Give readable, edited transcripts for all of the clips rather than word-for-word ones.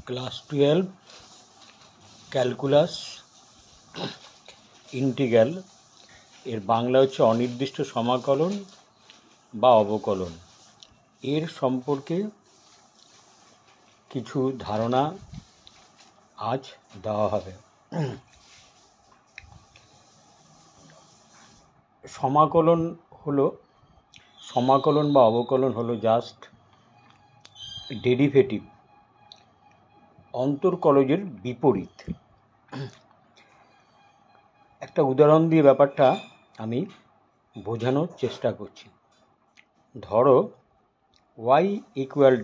Class 12 calculus integral এর বাংলা হচ্ছে অনির্দিষ্ট সমাকলন বা অবকলন। এর সম্পর্কে কিছু ধারণা আজ দেওয়া হবে। সমাকলন বা অবকলন হলো জাস্ট ডেরিভেটিভ, অন্তর্কলজের বিপরীত। একটা উদাহরণ দিয়ে ব্যাপারটা আমি বোঝানোর চেষ্টা করছি। ধরো y equal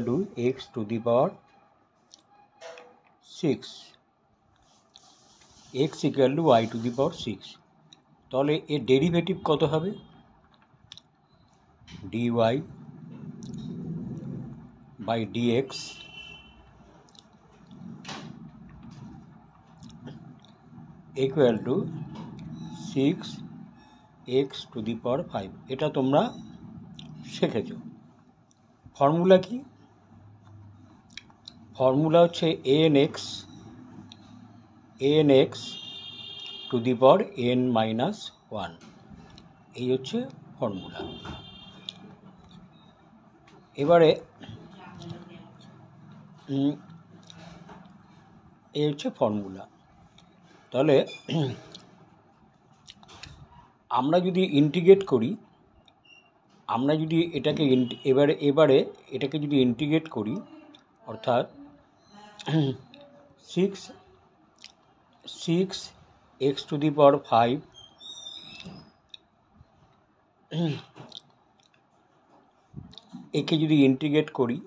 to x to the power 6, x equal to y to the power 6। তাহলে এর ডেরিভেটিভ কত হবে? dy by dx equal to 6x to the power 5। এটা তোমরা শিখেছ। ফর্মুলা কি? ফর্মুলা হচ্ছে anx to the power n minus 1। এই হচ্ছে ফর্মুলা। এবারে এই হচ্ছে ফর্মুলা। তাহলে আমরা যদি ইন্টিগ্রেট করি, এবারে এটাকে যদি ইন্টিগ্রেট করি, অর্থাৎ 6x টু দি পাওয়ার 5 একে যদি ইন্টিগ্রেট করি,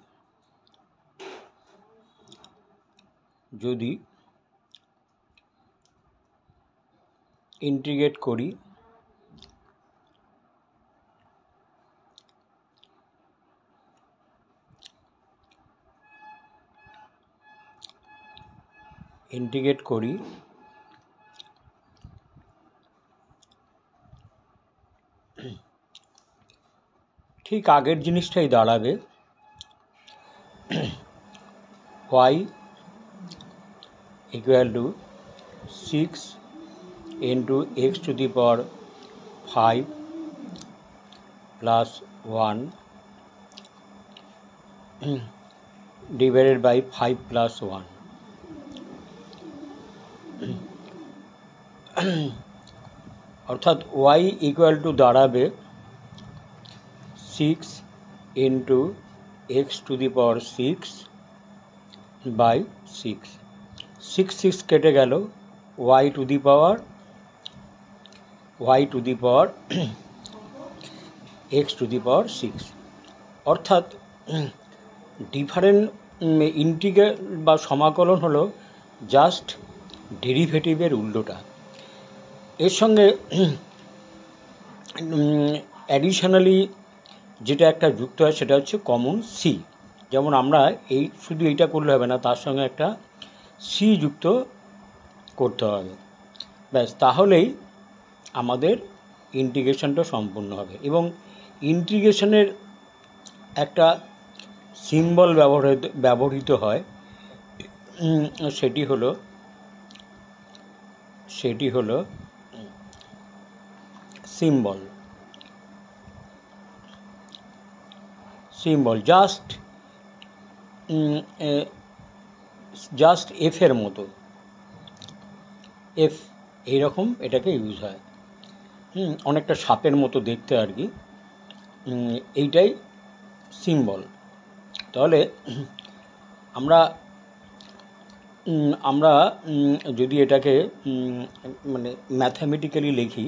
ঠিক আগের জিনিসটাই দাঁড়াবে। y equal to 6 into x to the power 5 plus 1 divided by 5 plus 1। অর্থাৎ y ইকুয়াল টু দাঁড়াবে 6 into x to the power 6 by 6। 6 কেটে গেল, y to the power x to the power 6। অর্থাৎ ইন্টিগ্রাল বা সমাকলন হলো জাস্ট ডেরিভেটিভের উল্টোটা। এর সঙ্গে অ্যাডিশনালি যেটা একটা যুক্ত হয় সেটা হচ্ছে কমন সি। যেমন আমরা শুধু এইটা করলে হবে না, তার সঙ্গে একটা সি যুক্ত করতে হবে। ব্যাস, তাহলেই আমাদের ইন্টিগ্রেশনটা সম্পূর্ণ হবে। এবং ইন্টিগ্রেশনের একটা সিম্বল ব্যবহৃত হয়, সেটি হলো সিম্বল জাস্ট এফের মতো, এফ এইরকম এটাকে ইউজ হয়। অনেকটা সাপের মতো দেখতে আর কি, এইটাই সিম্বল। তাহলে আমরা যদি এটাকে মানে ম্যাথামেটিক্যালি লিখি,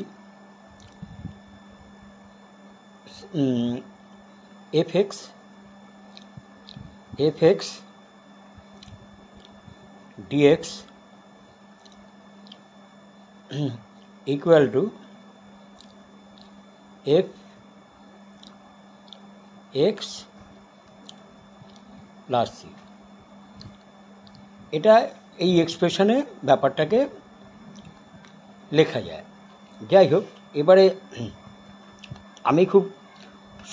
fx dx equal to fx plus সি। এটা এই এক্সপ্রেশনে ব্যাপারটাকে লেখা যায়। যাই হোক, এবারে আমি খুব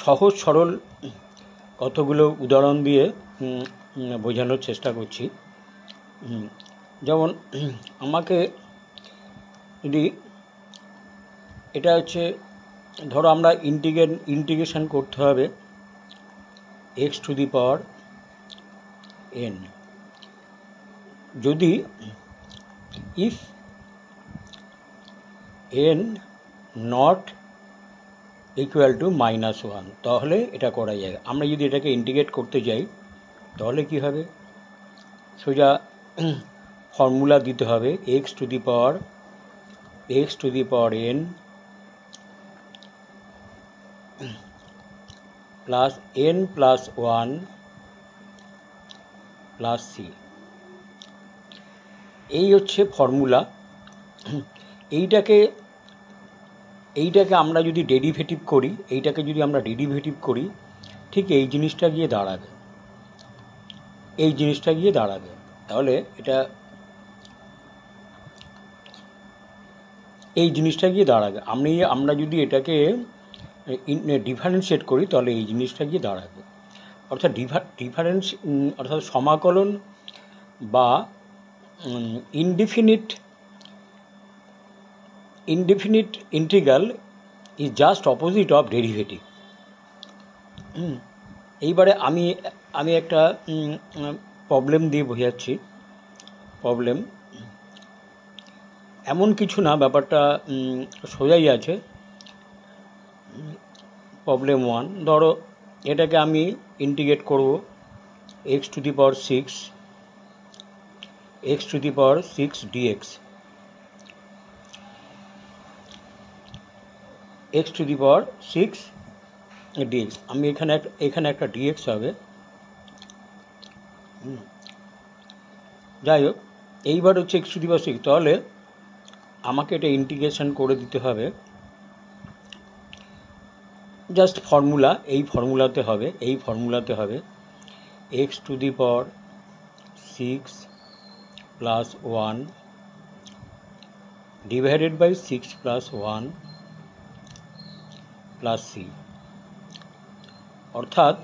সহজ সরল কতগুলো উদাহরণ দিয়ে বোঝানোর চেষ্টা করছি। যেমন আমাকে যদি এটা হচ্ছে, ধরো আমরা ইন্টিগ্রেশন করতে হবে x⁴n, যদি if n not equal to -1, তাহলে এটা করা যায়। আমরা যদি এটাকে ইন্টিগ্রেট করতে যাই তাহলে কি হবে, সোজা ফর্মুলা দিতে হবে x⁴n plus n plus 1 plus c। এই হচ্ছে ফর্মুলা। এইটাকে আমরা যদি ডেরিভেটিভ করি, ঠিক এই জিনিসটা গিয়ে দাঁড়াবে। তাহলে এটা এই জিনিসটা গিয়ে দাঁড়াবে। আমরা যদি এটাকে ডিফারেন্সিয়েট করি তাহলে এই জিনিসটা গিয়ে দাঁড়াবে। অর্থাৎ অর্থাৎ সমাকলন বা indefinite integral is just opposite of derivative. এইবারে আমি একটা প্রবলেম দিয়ে বোঝাচ্ছি। প্রবলেম এমন কিছু না, ব্যাপারটা সোজাই আছে। প্রবলেম 1, ধরো এটাকে আমি ইন্টিগ্রেট করব x⁶ dx, x⁶ dx। আমি এখানে একটা dx হবে। যাই হোক, এইবার হচ্ছে x⁶, তাহলে আমাকে এটা ইন্টিগ্রেশন করে দিতে হবে। জাস্ট ফর্মুলা, এই ফর্মুলাতে হবে x⁶ plus 1 divided by 6 plus 1 plus c, অর্থাৎ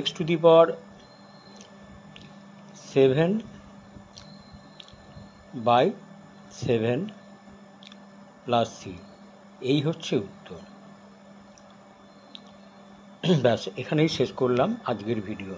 x⁴7/7 প্লাস c। এই হচ্ছে উত্তর। ব্যাস, এখানেই শেষ করলাম আজকের ভিডিও।